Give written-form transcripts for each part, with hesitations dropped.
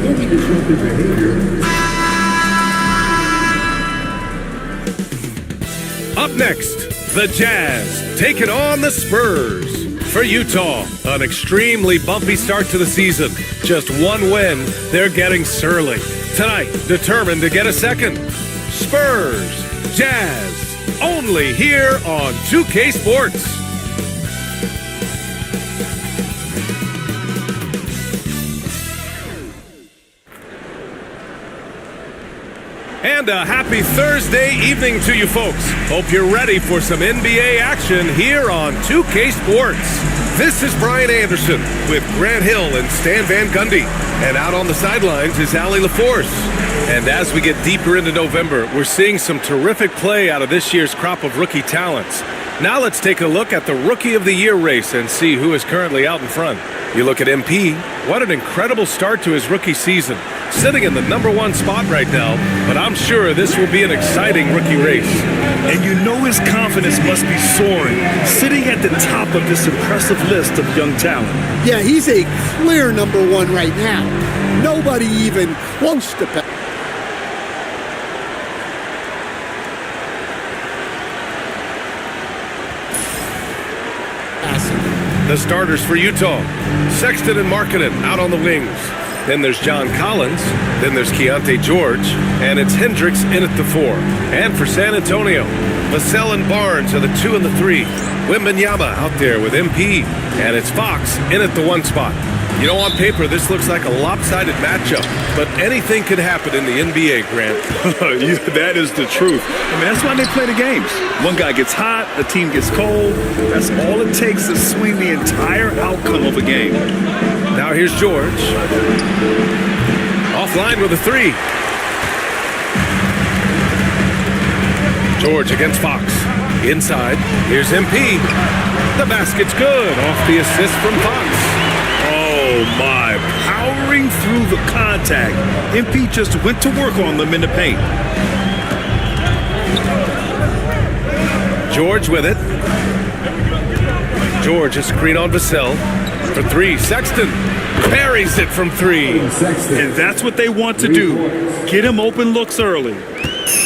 Any disruptive behavior. Up next, the Jazz taking on the Spurs. For Utah, an extremely bumpy start to the season. Just one win, they're getting surly. Tonight, determined to get a second. Spurs, Jazz, only here on 2K Sports. And a happy Thursday evening to you folks. Hope you're ready for some NBA action here on 2K Sports. This is Brian Anderson with Grant Hill and Stan Van Gundy. And out on the sidelines is Allie LaForce. And as we get deeper into November, we're seeing some terrific play out of this year's crop of rookie talents. Now let's take a look at the Rookie of the Year race and see who is currently out in front. You look at MP, what an incredible start to his rookie season. Sitting in the #1 spot right now, but I'm sure this will be an exciting rookie race. And you know his confidence must be soaring, sitting at the top of this impressive list of young talent. Yeah, he's a clear #1 right now. Nobody even close to passing. The starters for Utah, Sexton and Markkanen out on the wings. Then there's John Collins, then there's Keontae George, and it's Hendricks in at the 4. And for San Antonio, Vassell and Barnes are the 2 and the 3. Wembanyama out there with MP, and it's Fox in at the 1 spot. You know, on paper, this looks like a lopsided matchup, but anything could happen in the NBA, Grant. Yeah, that is the truth. I mean, that's why they play the games. One guy gets hot, the team gets cold. That's all it takes to swing the entire outcome of a game. Now here's George. Offline with a 3. George against Fox. Inside, here's MP. The basket's good off the assist from Fox. Oh my, powering through the contact. MP just went to work on them in the paint. George with it. George a screen on Vassell. For 3, Sexton parries it from 3. And that's what they want to do. Get him open looks early.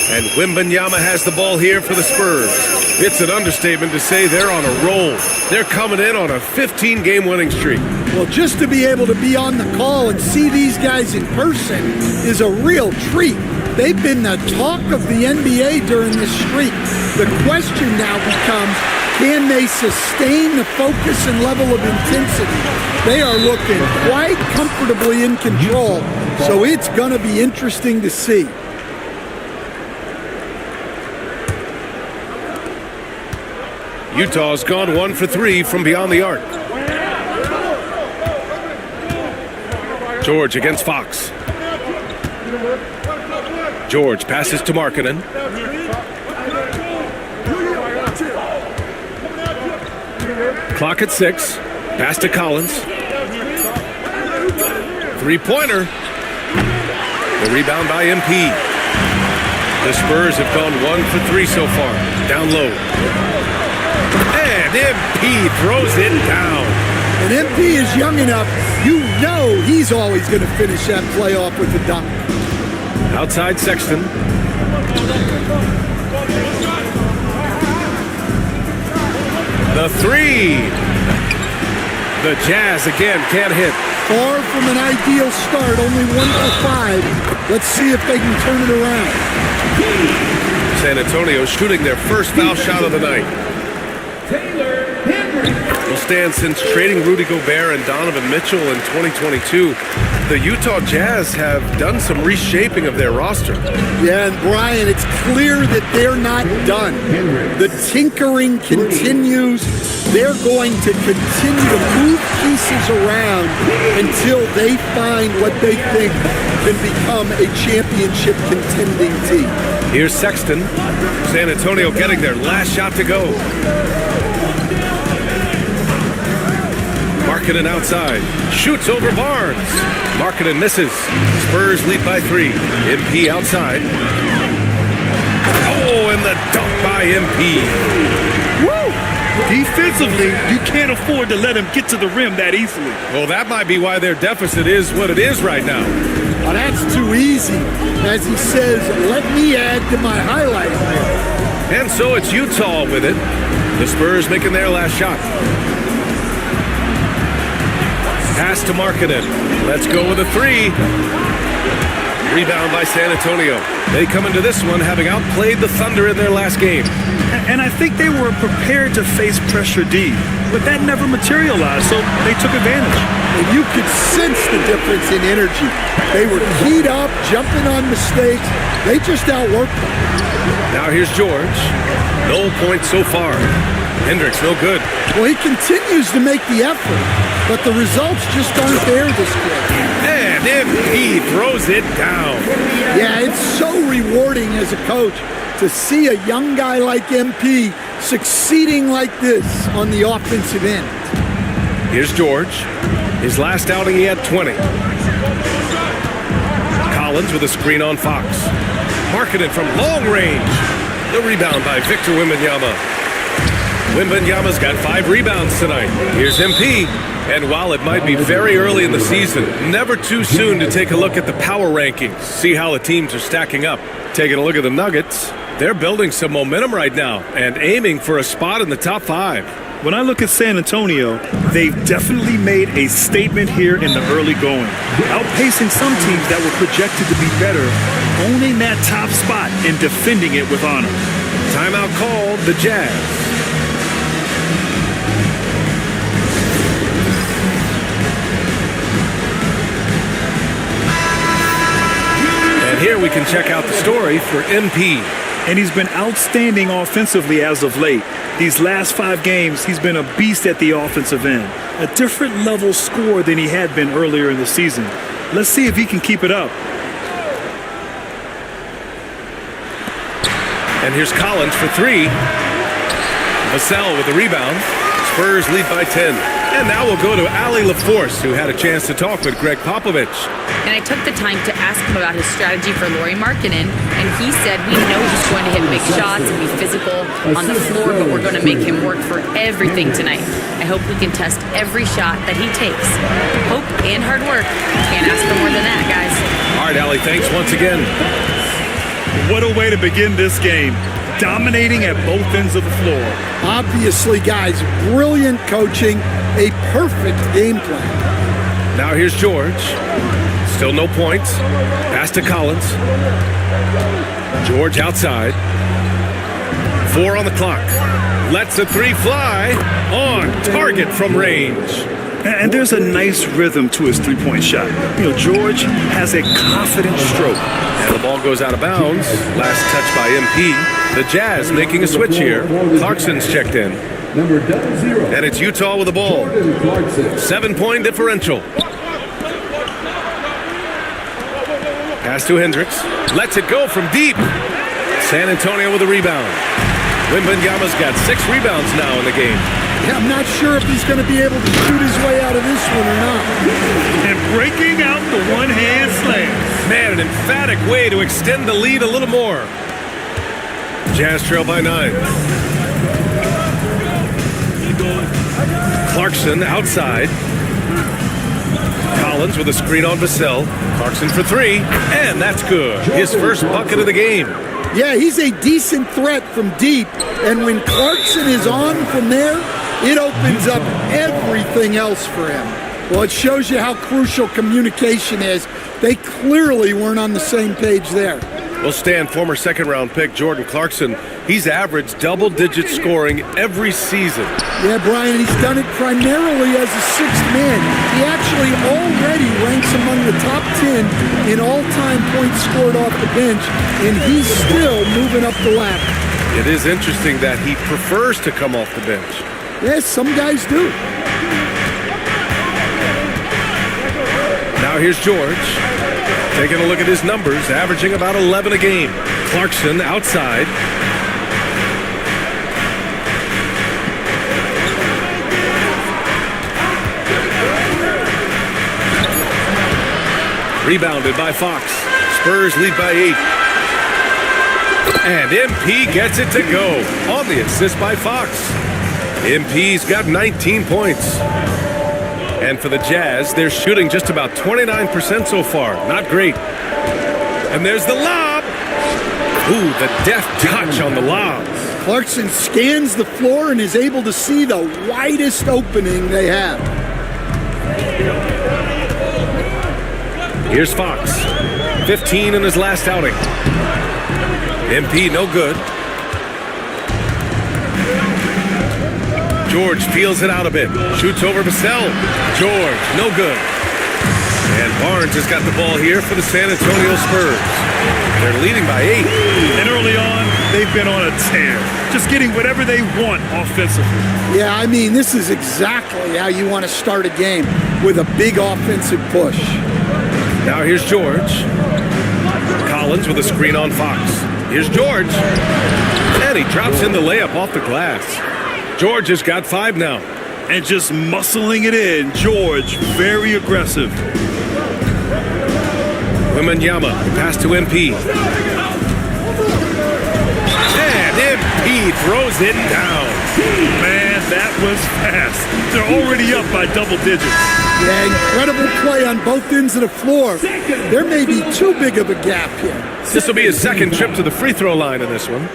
And Wembanyama has the ball here for the Spurs. It's an understatement to say they're on a roll. They're coming in on a 15-game winning streak. Well, just to be able to be on the call and see these guys in person is a real treat. They've been the talk of the NBA during this streak. The question now becomes, can they sustain the focus and level of intensity? They are looking quite comfortably in control, so it's going to be interesting to see. Utah's gone 1 for 3 from beyond the arc. George against Fox. George passes to Markkanen. Clock at 6. Pass to Collins. 3-pointer. The rebound by MP. The Spurs have gone 1 for 3 so far. Down low. And MP throws it down. And MP is young enough, you know he's always going to finish that playoff with a dunk. Outside Sexton. The 3. The Jazz again can't hit. Far from an ideal start, only 1 for 5. Let's see if they can turn it around. San Antonio shooting their first foul shot of the night. Will stand since trading Rudy Gobert and Donovan Mitchell in 2022. The Utah Jazz have done some reshaping of their roster. Yeah, and Brian, it's clear that they're not done. The tinkering continues. They're going to continue to move pieces around until they find what they think can become a championship contending team. Here's Sexton. San Antonio getting their last shot to go. Markkanen outside. Shoots over Barnes. Markkanen misses. Spurs lead by 3. MP outside. Oh, and the dunk by MP. Woo! Defensively, you can't afford to let him get to the rim that easily. Well, that might be why their deficit is what it is right now. Oh, that's too easy. As he says, let me add to my highlight reel. And so it's Utah with it. The Spurs making their last shot. Pass to Markkanen. Let's go with a three. Rebound by San Antonio. They come into this one having outplayed the Thunder in their last game. And I think they were prepared to face pressure D, but that never materialized, so they took advantage. And you could sense the difference in energy. They were keyed up, jumping on mistakes. They just outworked them. Now here's George. No points so far. Hendricks, no good. Well, he continues to make the effort, but the results just aren't there this quarter. And MP throws it down. Yeah, it's so rewarding as a coach to see a young guy like MP succeeding like this on the offensive end. Here's George. His last outing, he had 20. Collins with a screen on Fox. Markkanen from long range. The rebound by Victor Wembanyama. Wembanyama's got 5 rebounds tonight. Here's MP. And while it might be very early in the season, never too soon to take a look at the power rankings, see how the teams are stacking up. Taking a look at the Nuggets, they're building some momentum right now and aiming for a spot in the top 5. When I look at San Antonio, they've definitely made a statement here in the early going, outpacing some teams that were projected to be better, owning that top spot and defending it with honor. Timeout called the Jazz. Here we can check out the story for MP. And he's been outstanding offensively as of late. These last 5 games, he's been a beast at the offensive end. A different level score than he had been earlier in the season. Let's see if he can keep it up. And here's Collins for 3. Vassell with the rebound. Spurs lead by 10. And now we'll go to Allie LaForce, who had a chance to talk with Greg Popovich. And I took the time to ask him about his strategy for Lauri Markkanen, and he said, we know he's going to hit big shots and be physical on the floor, but we're going to make him work for everything tonight. I hope we can test every shot that he takes. Hope and hard work. Can't ask for more than that, guys. All right, Allie, thanks once again. What a way to begin this game. Dominating at both ends of the floor. Obviously, guys, brilliant coaching, a perfect game plan. Now here's George. Still no points. Pass to Collins. George outside. 4 on the clock. Lets a 3 fly. On target from range. And there's a nice rhythm to his three-point shot. You know, George has a confident stroke. And the ball goes out of bounds. Last touch by MP. The Jazz making a switch here. Clarkson's checked in. Number 0. And it's Utah with the ball. 7-point differential. Pass to Hendricks. Lets it go from deep. San Antonio with a rebound. Wembanyama's got 6 rebounds now in the game. Yeah, I'm not sure if he's going to be able to shoot his way out of this one or not. And breaking out the one-hand slam. Man, an emphatic way to extend the lead a little more. Jazz trail by 9. Clarkson outside. Collins with a screen on Vassell. Clarkson for 3, and that's good. His first bucket of the game. Yeah, he's a decent threat from deep, and when Clarkson is on from there, it opens up everything else for him. Well, it shows you how crucial communication is. They clearly weren't on the same page there. Well, Stan, former second-round pick Jordan Clarkson, he's averaged double-digit scoring every season. Yeah, Brian, he's done it primarily as a 6th man. He actually already ranks among the top 10 in all-time points scored off the bench, and he's still moving up the ladder. It is interesting that he prefers to come off the bench. Yes, some guys do. Now here's George. Taking a look at his numbers, averaging about 11 a game. Clarkson outside. Rebounded by Fox. Spurs lead by 8. And MP gets it to go on the assist by Fox. MP's got 19 points. And for the Jazz, they're shooting just about 29% so far. Not great. And there's the lob. Ooh, the deft touch on the lob. Clarkson scans the floor and is able to see the widest opening they have. Here's Fox. 15 in his last outing. MP, no good. George peels it out a bit. Shoots over Vassell. George, no good. And Barnes has got the ball here for the San Antonio Spurs. They're leading by 8. And early on, they've been on a tear. Just getting whatever they want offensively. Yeah, I mean, this is exactly how you want to start a game, with a big offensive push. Now here's George. Collins with a screen on Fox. Here's George. And he drops in the layup off the glass. George has got 5 now. And just muscling it in. George, very aggressive. Wembanyama, pass to MP. And MP throws it down. Man, that was fast. They're already up by double digits. Yeah, incredible play on both ends of the floor. There may be too big of a gap here. This will be his second trip to the free throw line in this one.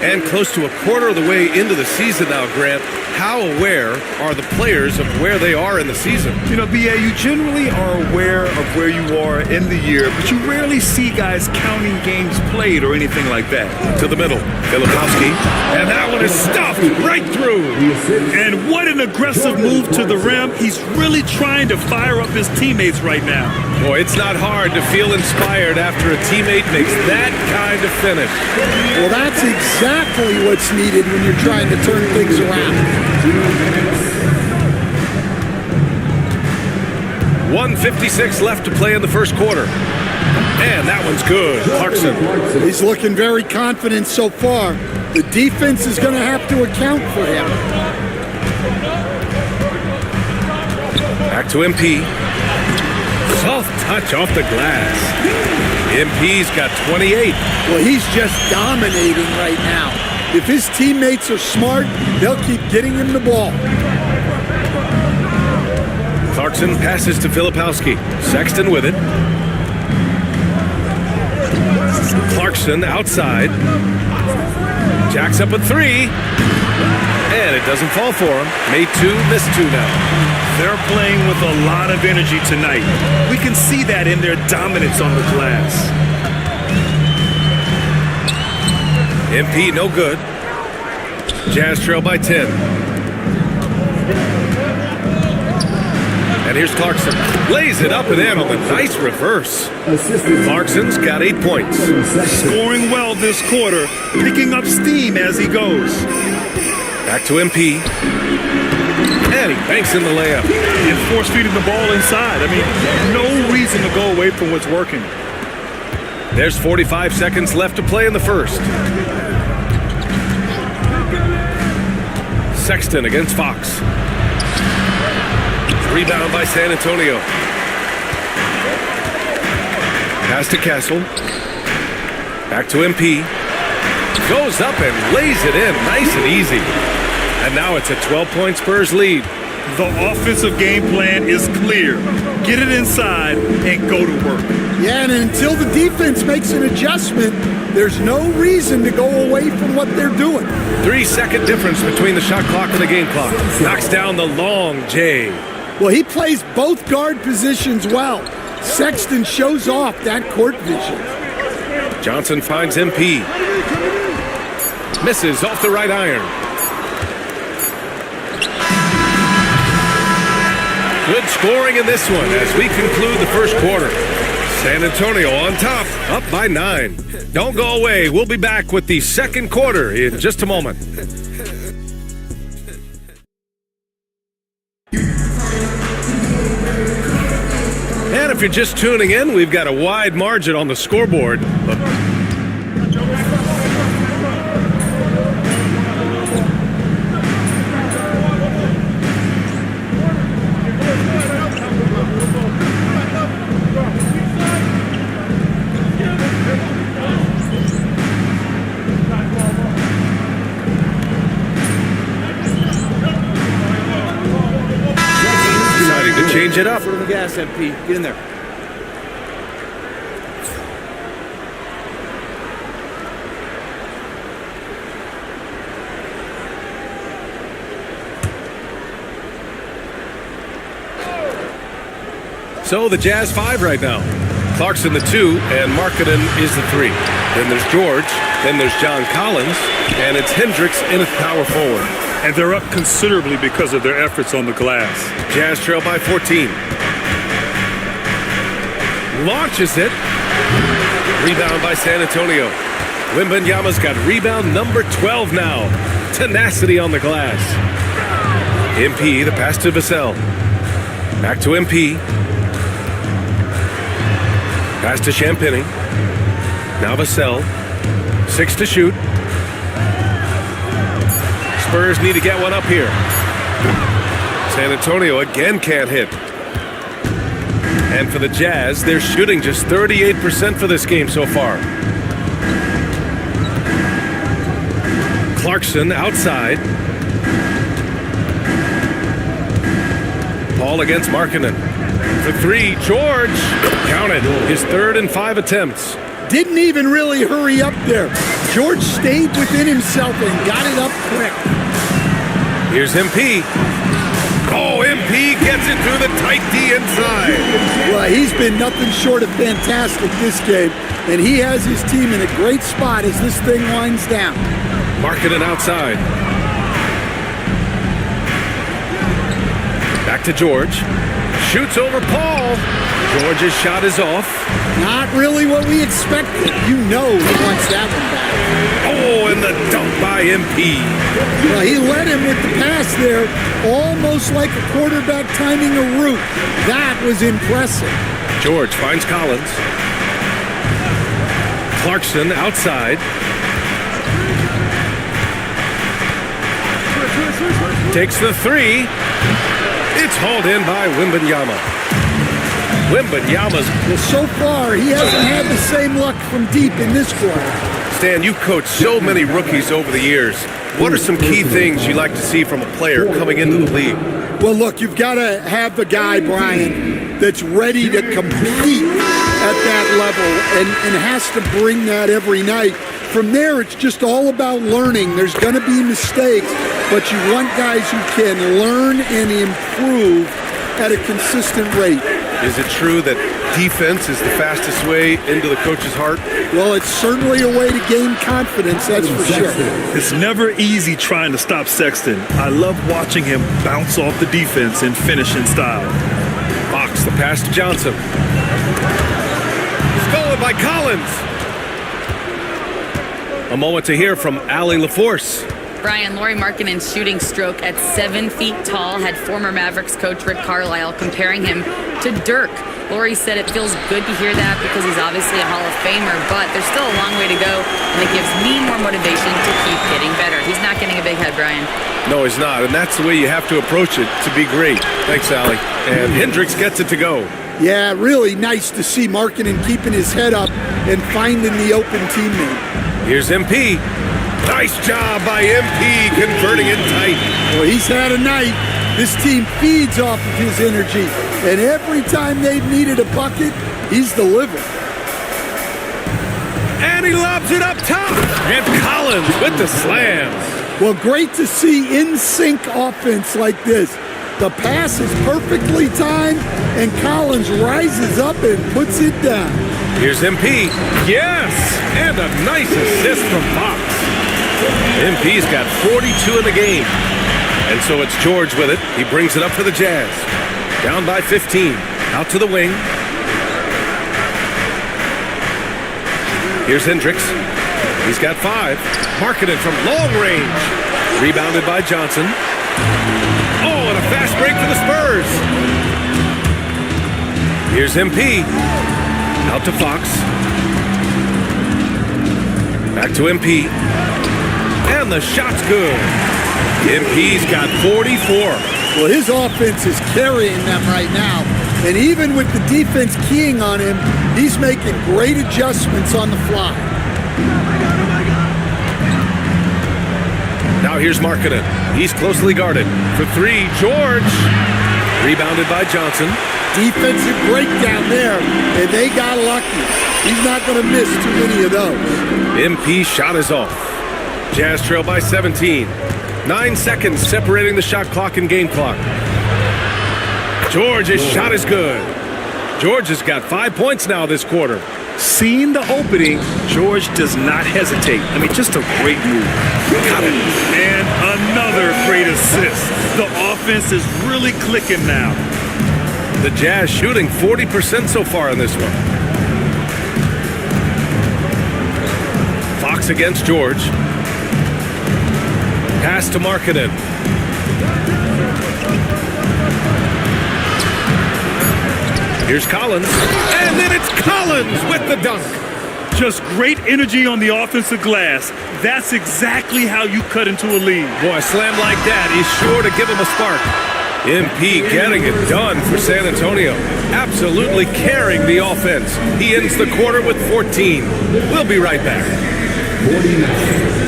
And close to a quarter of the way into the season now, Grant. How aware are the players of where they are in the season? You know, B.A., you generally are aware of where you are in the year, but you rarely see guys counting games played or anything like that. To the middle, Filipowski. And that one is stuffed right through. And what an aggressive move to the rim. He's really trying to fire up his teammates right now. Boy, it's not hard to feel inspired after a teammate makes that kind of finish. Well, that's exactly what's needed when you're trying to turn things around. 1:56 left to play in the first quarter. And that one's good. Clarkson. He's looking very confident so far. The defense is going to have to account for him. Back to MP. Soft touch off the glass. MP's got 28. Well, he's just dominating right now. If his teammates are smart, they'll keep getting him the ball. Clarkson passes to Filipowski. Sexton with it. Clarkson outside. Jacks up a 3. And it doesn't fall for him. Made 2, missed 2 now. They're playing with a lot of energy tonight. We can see that in their dominance on the glass. MP no good. Jazz trail by 10. And here's Clarkson. Lays it up and in on the nice reverse. Clarkson's got 8 points. Scoring well this quarter, picking up steam as he goes. Back to MP. And he banks in the layup. And force feeding the ball inside. I mean, no reason to go away from what's working. There's 45 seconds left to play in the first. Sexton against Fox. Rebound by San Antonio. Pass to Castle. Back to MP. Goes up and lays it in nice and easy. And now it's a 12-point Spurs lead. The offensive game plan is clear. Get it inside and go to work. Yeah, and until the defense makes an adjustment, there's no reason to go away from what they're doing. 3-second difference between the shot clock and the game clock. Knocks down the long J. Well, he plays both guard positions well. Sexton shows off that court vision. Johnson finds MP. Misses off the right iron. Good scoring in this one as we conclude the first quarter. San Antonio on top, up by 9. Don't go away. We'll be back with the second quarter in just a moment. And if you're just tuning in, we've got a wide margin on the scoreboard. change it up. Foot on the gas, MP. Get in there. So the Jazz 5 right now. Clarkson the 2, and Markkanen is the 3. Then there's George, then there's John Collins, and it's Hendricks in at power forward. And they're up considerably because of their efforts on the glass. Jazz trail by 14. Launches it. Rebound by San Antonio. Wembanyama's got rebound number 12 now. Tenacity on the glass. MP, the pass to Vassell. Back to MP. Pass to Champagny. Now Vassell. 6 to shoot. Spurs need to get one up here. San Antonio again can't hit. And for the Jazz, they're shooting just 38% for this game so far. Clarkson outside. Paul against Markkanen. For 3, George. Counted. His 3rd and 5 attempts. Didn't even really hurry up there. George stayed within himself and got it up quick. Here's MP. Oh, MP gets it through the tight D inside. Well, he's been nothing short of fantastic this game, and he has his team in a great spot as this thing winds down. Markkanen outside. Back to George. Shoots over Paul. George's shot is off. Not really what we expected. You know he wants that one back. Oh, and the dunk by MP. Well, he led him with the pass there, almost like a quarterback timing a route. That was impressive. George finds Collins. Clarkson outside. Takes the 3. It's hauled in by Wembanyama. Wembanyama's... Well, so far, he hasn't had the same luck from deep in this quarter. Stan, you've coached so many rookies over the years. What are some key things you like to see from a player coming into the league? Well, look, you've got to have the guy, Brian, that's ready to compete at that level and has to bring that every night. From there, it's just all about learning. There's going to be mistakes, but you want guys who can learn and improve at a consistent rate. Is it true that defense is the fastest way into the coach's heart? Well, it's certainly a way to gain confidence, that's for sure. It's never easy trying to stop Sexton. I love watching him bounce off the defense and finish in style. Fox, the pass to Johnson. Stolen by Collins. A moment to hear from Allie LaForce. Brian, Lauri Markkanen's shooting stroke at 7 feet tall had former Mavericks coach Rick Carlisle comparing him to Dirk. Lauri said it feels good to hear that because he's obviously a Hall of Famer, but there's still a long way to go, and it gives me more motivation to keep getting better. He's not getting a big head, Brian. No, he's not, and that's the way you have to approach it to be great. Thanks, Allie. And Hendricks gets it to go. Yeah, really nice to see Markkanen keeping his head up and finding the open teammate. Here's MP. Nice job by MP converting it tight. Well, he's had a night. This team feeds off of his energy, and every time they've needed a bucket, he's delivered. And he lobs it up top. And Collins with the slams. Well, great to see in-sync offense like this. The pass is perfectly timed, and Collins rises up and puts it down. Here's MP. Yes! And a nice assist from Fox. MP's got 42 in the game. And so it's George with it. He brings it up for the Jazz. Down by 15. Out to the wing. Here's Hendricks. He's got 5. Markkanen from long range. Rebounded by Johnson. Oh, and a fast break for the Spurs. Here's MP. Out to Fox. Back to MP. And the shot's good. MP's got 44. Well, his offense is carrying them right now. And even with the defense keying on him, he's making great adjustments on the fly. Now here's Markkanen. He's closely guarded. For 3, George. Rebounded by Johnson. Defensive breakdown there, and they got lucky. He's not going to miss too many of those. MP shot is off. Jazz trail by 17. 9 seconds separating the shot clock and game clock. George's shot is good. George has got 5 points now this quarter. Seeing the opening, George does not hesitate. I mean, just a great move. Got it. And another great assist. The offense is really clicking now. The Jazz shooting 40% so far in this one. Fox against George. Pass to Markkanen. Here's Collins. And then it's Collins with the dunk. Just great energy on the offensive glass. That's exactly how you cut into a lead. Boy, a slam like that is sure to give him a spark. MP getting it done for San Antonio. Absolutely carrying the offense. He ends the quarter with 14. We'll be right back. 49.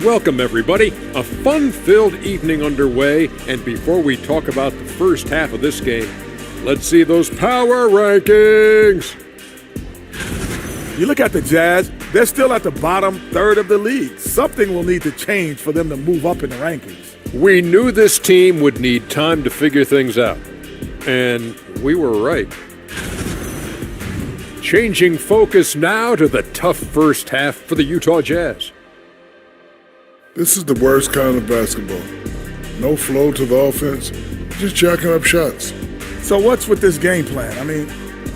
Welcome, everybody. A fun-filled evening underway, and before we talk about the first half of this game, let's see those power rankings. You look at the Jazz, they're still at the bottom third of the league. Something will need to change for them to move up in the rankings. We knew this team would need time to figure things out, and we were right. Changing focus now to the tough first half for the Utah Jazz. This is the worst kind of basketball. No flow to the offense, just jacking up shots. So what's with this game plan? I mean,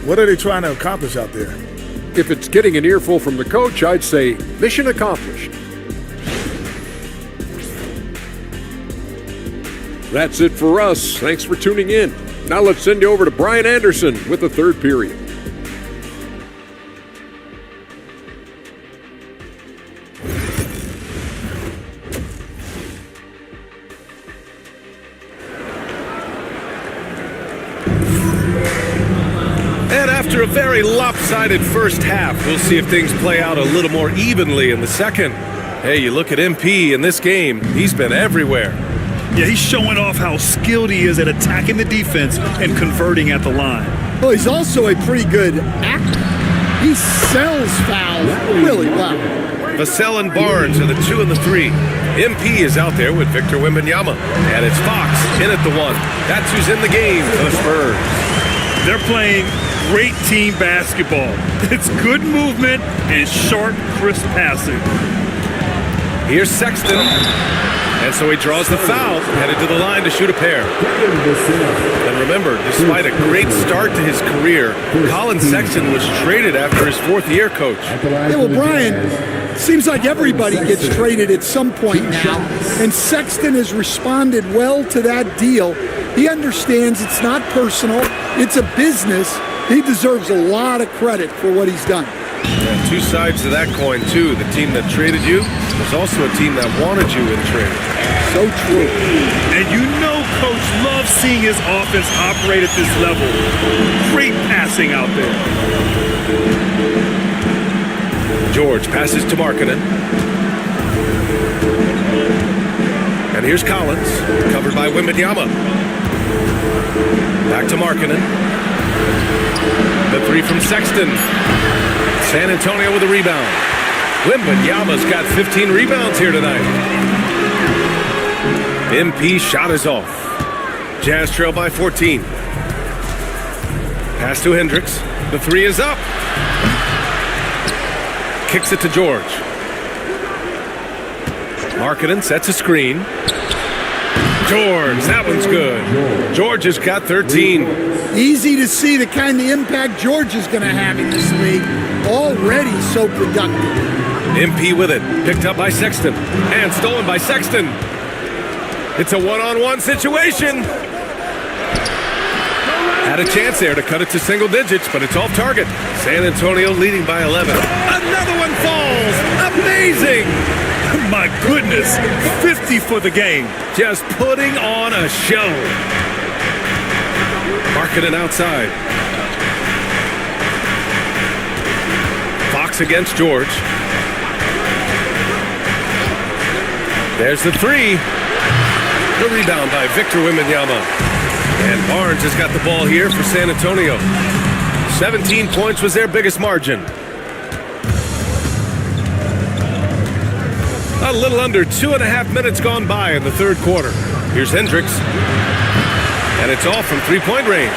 what are they trying to accomplish out there? If it's getting an earful from the coach, I'd say mission accomplished. That's it for us. Thanks for tuning in. Now let's send you over to Brian Anderson with the third period. And after a very lopsided first half, we'll see if things play out a little more evenly in the second. Hey, you look at MP in this game, he's been everywhere. Yeah, he's showing off how skilled he is at attacking the defense and converting at the line. Well, he's also a pretty good actor. He sells fouls really well. Vassell and Barnes are the 2 and the 3. MP is out there with Victor Wembanyama. And it's Fox in at the 1. That's who's in the game for the Spurs. They're playing great team basketball. It's good movement and sharp, crisp passing. Here's Sexton. And so he draws the foul, headed to the line to shoot a pair. And remember, despite a great start to his career, Colin Sexton was traded after his 4th year, Coach. Yeah, well, Brian, seems like everybody gets traded at some point now, and Sexton has responded well to that deal. He understands it's not personal, it's a business. He deserves a lot of credit for what he's done. And 2 sides to that coin, too. The team that traded you was also a team that wanted you in trade. So true. And you know Coach loves seeing his offense operate at this level. Great passing out there. George passes to Markkanen. And here's Collins, covered by Wembanyama. Back to Markkanen. The 3 from Sexton. San Antonio with a rebound. Wembanyama's got 15 rebounds here tonight. MP shot is off. Jazz trail by 14. Pass to Hendricks. The 3 is up. Kicks it to George. Markkanen sets a screen. George, that one's good. George has got 13. Easy to see the kind of impact George is going to have in this league. Already so productive. MP with it. Picked up by Sexton. And stolen by Sexton. It's a one-on-one situation. Had a chance there to cut it to single digits, but it's off target. San Antonio leading by 11. Another one falls. Amazing. My goodness, 50 for the game. Just putting on a show. Markkanen outside. Fox against George. There's the three. The rebound by Victor Wembanyama. And Barnes has got the ball here for San Antonio. 17 points was their biggest margin. A little under 2.5 minutes gone by in the third quarter. Here's Hendricks. And it's all from three-point range.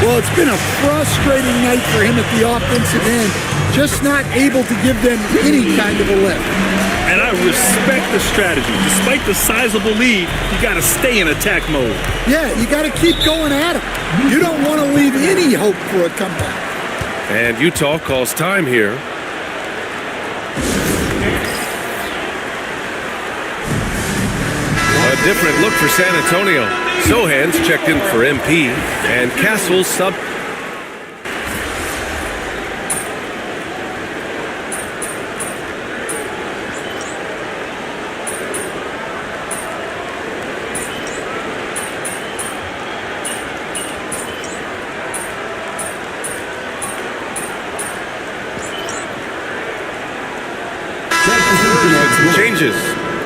Well, it's been a frustrating night for him at the offensive end. Just not able to give them any kind of a lift. And I respect the strategy. Despite the sizable lead, you got to stay in attack mode. Yeah, you got to keep going at him. You don't want to leave any hope for a comeback. And Utah calls time here. A different look for San Antonio. Sohan's checked in for MP, and Castle's sub. Changes.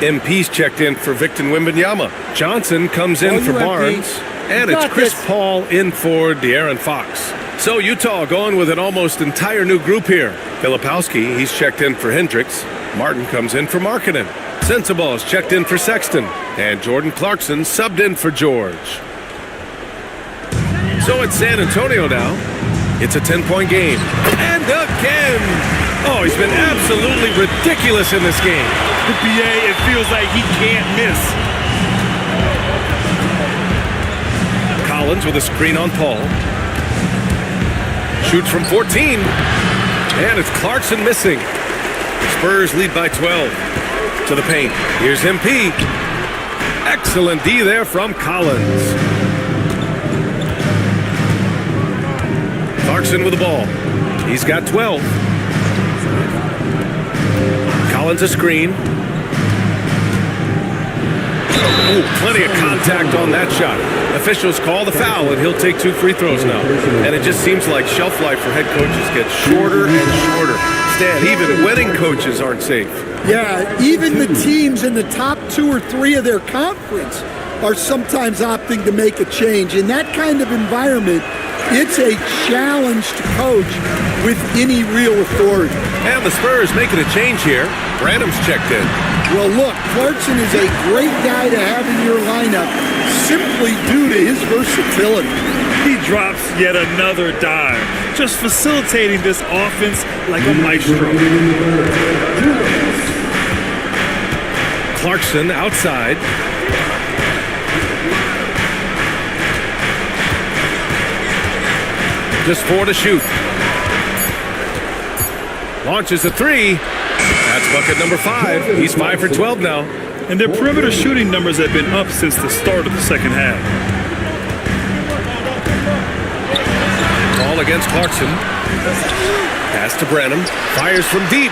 MP's checked in for Victor Wembanyama. Johnson comes in for Barnes. And it's Chris Paul in for De'Aaron Fox. So Utah going with an almost entire new group here. Filipowski, he's checked in for Hendricks. Martin comes in for Markkanen. Sensabaugh's checked in for Sexton. And Jordan Clarkson subbed in for George. So it's San Antonio now. It's a 10-point game. And again! Oh, he's been absolutely ridiculous in this game. BA, it feels like he can't miss. Collins with a screen on Paul. Shoots from 14. And it's Clarkson missing. Spurs lead by 12. To the paint. Here's MP. Excellent D there from Collins. Clarkson with the ball. He's got 12. Collins a screen. Ooh, plenty of contact on that shot. Officials call the foul, and he'll take 2 free throws now. And it just seems like shelf life for head coaches gets shorter and shorter. Stan, even winning coaches aren't safe. Yeah, even the teams in the top 2 or 3 of their conference are sometimes opting to make a change. In that kind of environment, it's a challenge to coach with any real authority. And the Spurs making a change here. Branham's checked in. Well, look, Clarkson is a great guy to have in your lineup simply due to his versatility. He drops yet another dime, just facilitating this offense like a maestro. Clarkson outside. Just 4 to shoot. Launches a 3. That's bucket number 5. He's 5 for 12 now. And their perimeter shooting numbers have been up since the start of the second half. Ball against Clarkson. Pass to Branham. Fires from deep.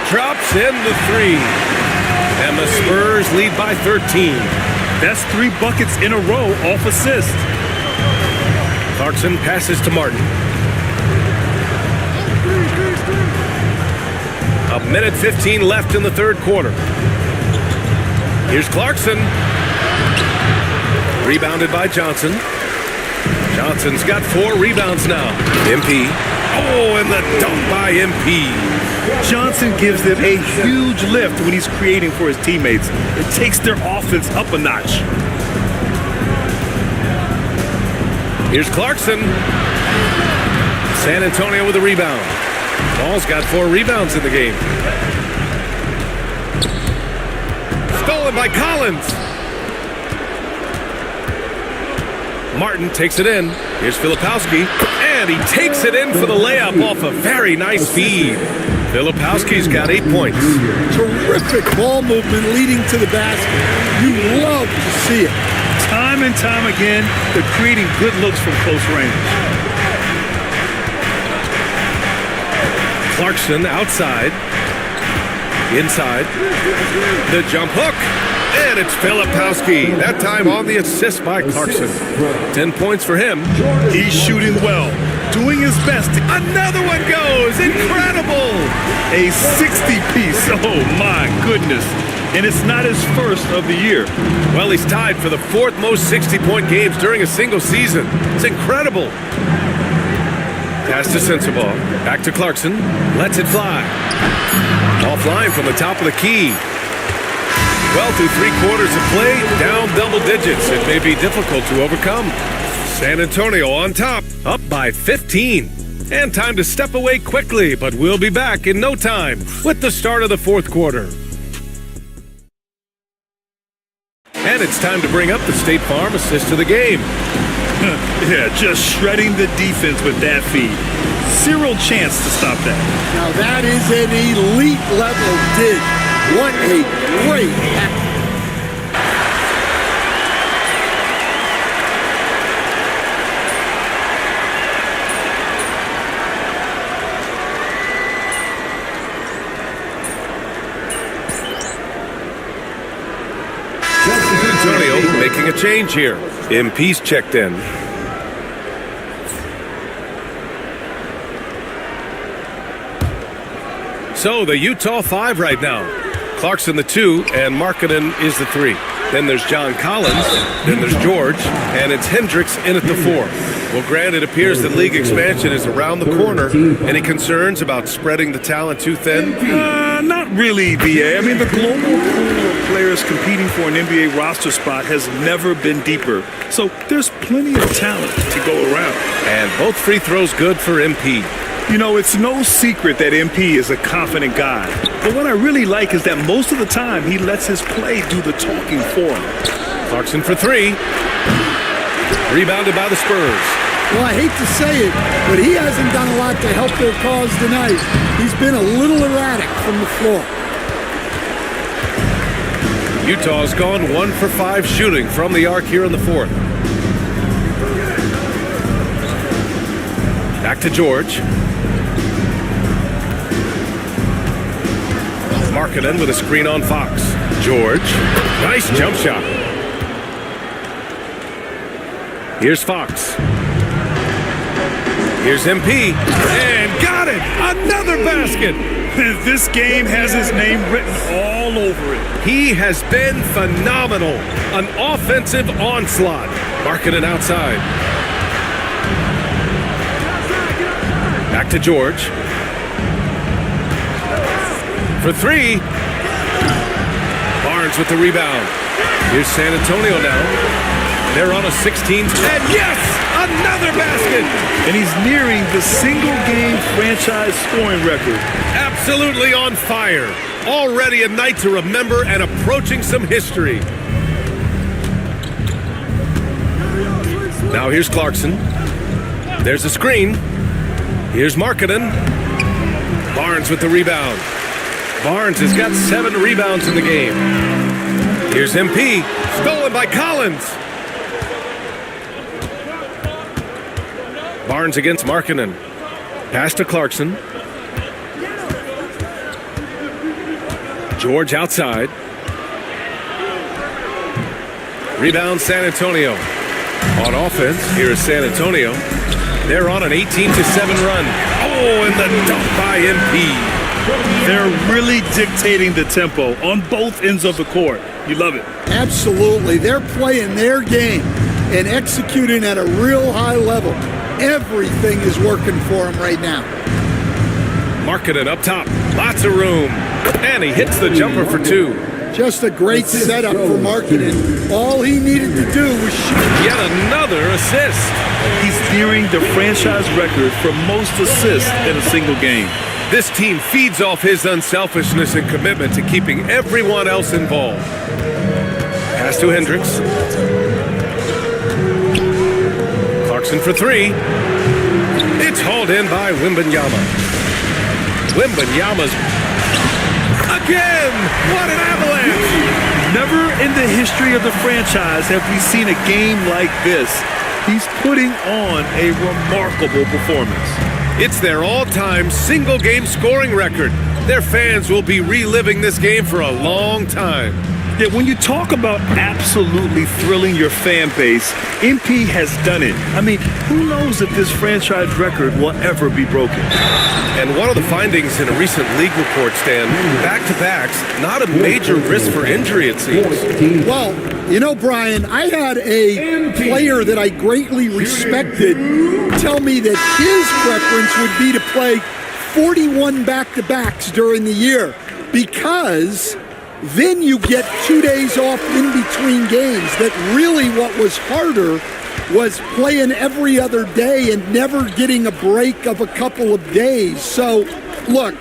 Drops in the 3. And the Spurs lead by 13. That's 3 buckets in a row off assist. Clarkson passes to Martin. A minute 15 left in the third quarter. Here's Clarkson. Rebounded by Johnson. Johnson's got 4 rebounds now. MP. Oh, and the dunk by MP. Johnson gives them a huge lift when he's creating for his teammates. It takes their offense up a notch. Here's Clarkson. San Antonio with a rebound. Ball's got 4 rebounds in the game. Stolen by Collins. Martin takes it in. Here's Filipowski. And he takes it in for the layup off a very nice feed. Filipowski's got 8 points. Terrific ball movement leading to the basket. You love to see it. Time Time and time again, they're creating good looks from close range. Clarkson outside. Inside. The jump hook. And it's Filipowski. That time on the assist by Clarkson. 10 points for him. He's shooting well, doing his best. Another one goes. Incredible. A 60-piece. Oh, my goodness. And it's not his first of the year. Well, he's tied for the 4th most 60-point games during a single season. It's incredible. Pass to Sensabaugh. Back to Clarkson. Lets it fly. Offline from the top of the key. Well, through 3 quarters of play, down double digits. It may be difficult to overcome. San Antonio on top, up by 15. And time to step away quickly, but we'll be back in no time with the start of the 4th quarter. And it's time to bring up the State Farm assist of the game. Yeah, just shredding the defense with that feed. Zero chance to stop that. Now that is an elite level dig. What a great Antonio making a change here. MP's checked in. So the Utah 5 right now. Clarkson the 2, and Markkanen is the 3. Then there's John Collins, then there's George, and it's Hendricks in at the 4. Well, Grant, it appears that league expansion is around the corner. Any concerns about spreading the talent too thin? Not really, BA. I mean, the global pool of players competing for an NBA roster spot has never been deeper. So there's plenty of talent to go around. And both free throws good for MP. You know, it's no secret that MP is a confident guy. But what I really like is that most of the time he lets his play do the talking for him. Clarkson for 3. Rebounded by the Spurs. Well, I hate to say it, but he hasn't done a lot to help their cause tonight. He's been a little erratic from the floor. Utah's gone 1 for 5 shooting from the arc here in the 4th. Back to George. Markkanen with a screen on Fox. George. Nice jump shot. Here's Fox. Here's MP. And got it! Another basket! This game has his name written all over it. He has been phenomenal. An offensive onslaught. Markkanen outside. Back to George. For 3. Barnes with the rebound. Here's San Antonio now. They're on a 16. And yes! Another basket! And he's nearing the single-game franchise scoring record. Absolutely on fire. Already a night to remember and approaching some history. Now here's Clarkson. There's a screen. Here's Markkanen. Barnes with the rebound. Barnes has got 7 rebounds in the game. Here's MP. Stolen by Collins. Barnes against Markkanen. Pass to Clarkson. George outside. Rebound San Antonio. On offense, here is San Antonio. They're on an 18-7 run. Oh, and the dunk by MP. They're really dictating the tempo on both ends of the court. You love it. Absolutely. They're playing their game and executing at a real high level. Everything is working for them right now. Markkanen up top. Lots of room. And he hits the jumper for 2. Just a great setup for Markkanen. All he needed to do was shoot. Yet another assist. He's nearing the franchise record for most assists in a single game. This team feeds off his unselfishness and commitment to keeping everyone else involved. Pass to Hendricks. Clarkson for 3. It's hauled in by Wembanyama. Wembanyama's again! What an avalanche! Never in the history of the franchise have we seen a game like this. He's putting on a remarkable performance. It's their all-time single-game scoring record. Their fans will be reliving this game for a long time. Yeah, when you talk about absolutely thrilling your fan base, MP has done it. I mean, who knows if this franchise record will ever be broken? And one of the findings in a recent league report, Stan, back-to-backs, not a major risk for injury, it seems. Well, you know, Brian, I had a player that I greatly respected tell me that his preference would be to play 41 back-to-backs during the year because then you get 2 days off in between games. That really what was harder was playing every other day and never getting a break of a couple of days. So, look,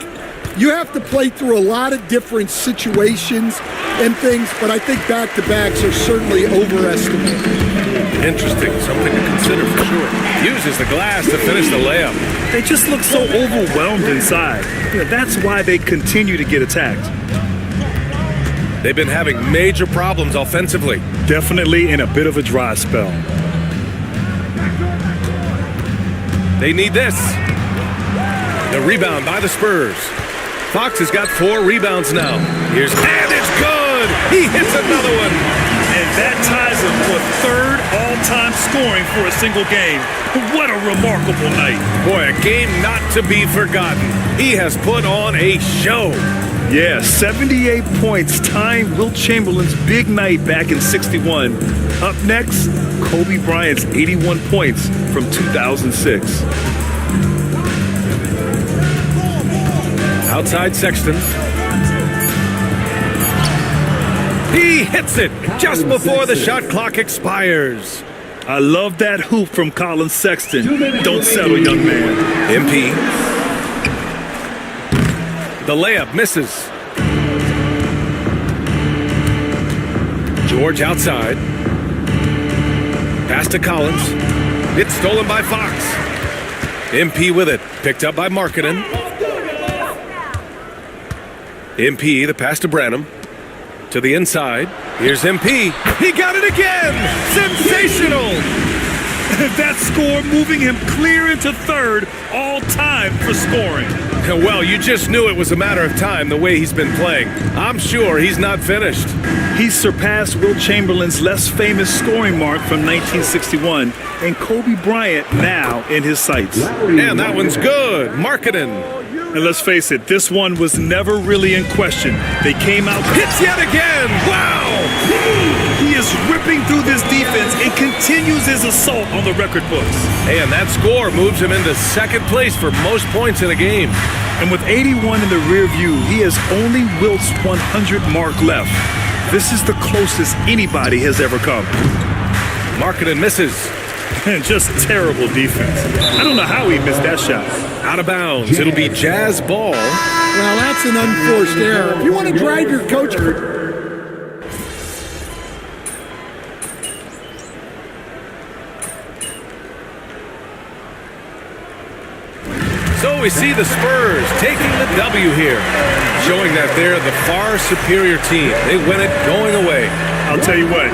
you have to play through a lot of different situations and things, but I think back-to-backs are certainly overestimated. Interesting, something to consider for sure. Uses the glass to finish the layup. They just look so overwhelmed inside. Yeah, that's why they continue to get attacked. They've been having major problems offensively. Definitely in a bit of a dry spell. They need this. The rebound by the Spurs. Fox has got 4 rebounds now. And it's good! He hits another one! And that ties him for 3rd all-time scoring for a single game. What a remarkable night. Boy, a game not to be forgotten. He has put on a show. Yeah, 78 points, tying Wilt Chamberlain's big night back in '61. Up next, Kobe Bryant's 81 points from 2006. Outside Sexton. He hits it just before the shot clock expires. I love that hoop from Colin Sexton. Don't settle, young man. MP. The layup misses. George outside. Pass to Collins. It's stolen by Fox. MP with it. Picked up by Markkanen. MP, the pass to Branham. To the inside. Here's MP. He got it again! Sensational! That score moving him clear into 3rd all-time for scoring. Well, you just knew it was a matter of time the way he's been playing. I'm sure he's not finished. He's surpassed Wilt Chamberlain's less famous scoring mark from 1961, and Kobe Bryant now in his sights. And that one's good. Markkanen. And let's face it, this one was never really in question. They came out. Hits yet again! Wow! He is ripping through this defense and continues his assault on the record books. Hey, and that score moves him into 2nd place for most points in a game. And with 81 in the rear view, he has only Wilt's 100 mark left. This is the closest anybody has ever come. Markkanen misses. And just terrible defense. I don't know how he missed that shot. Out of bounds. It'll be Jazz ball. Well, that's an unforced error. If you want to drive your coach... So we see the Spurs taking the W here, showing that they're the far superior team. They win it going away. I'll tell you what,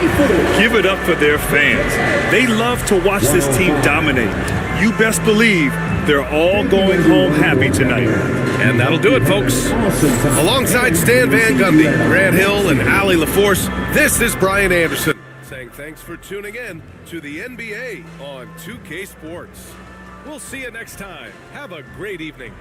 give it up for their fans. They love to watch this team dominate. You best believe they're all going home happy tonight. And that'll do it, folks. Alongside Stan Van Gundy, Grant Hill, and Allie LaForce, this is Brian Anderson saying thanks for tuning in to the NBA on 2K Sports. We'll see you next time. Have a great evening.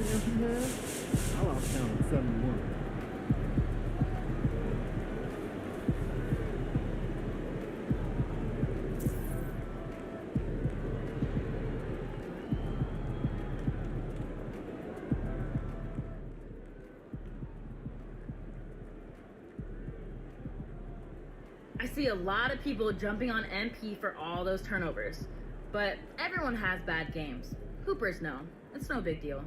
empty halves, I lost count at 71. I see a lot of people jumping on MP for all those turnovers, but everyone has bad games. Hoopers know. It's no big deal.